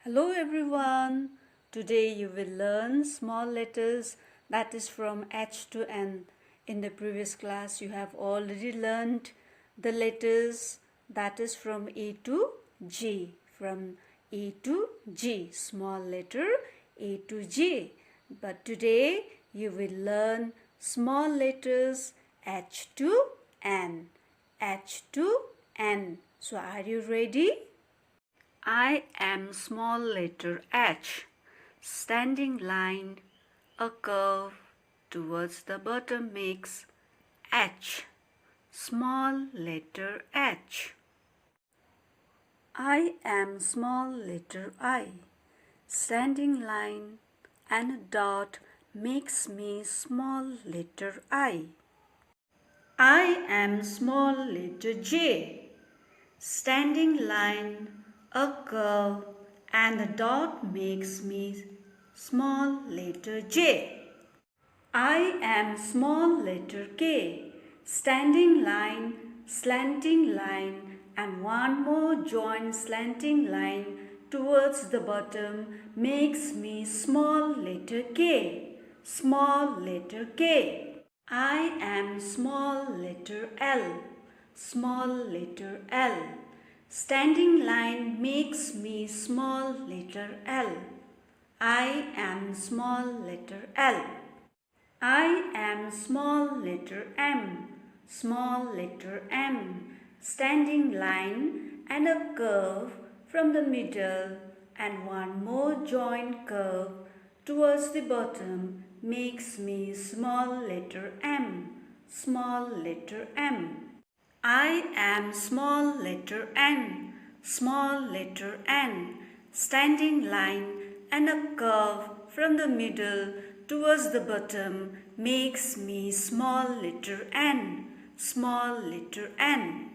Hello everyone. Today you will learn small letters, that is from H to N. In the previous class you have already learned the letters, that is from A to G. From A to G, small letter A to G. But today you will learn small letters H to N. H to N. So are you ready? I am small letter H, standing line, a curve towards the bottom makes H, small letter H. I am small letter I, standing line and a dot makes me small letter I. I am small letter J, standing line, a curve and the dot makes me small letter J. I am small letter K, standing line, slanting line and one more joint slanting line towards the bottom makes me small letter K, small letter K. I am small letter L, small letter L. Standing line makes me small letter L. I am small letter L. I am small letter M, small letter M. Standing line and a curve from the middle and one more joint curve towards the bottom makes me small letter M, small letter M. I am small letter N, small letter N, standing line and a curve from the middle towards the bottom makes me small letter N, small letter N.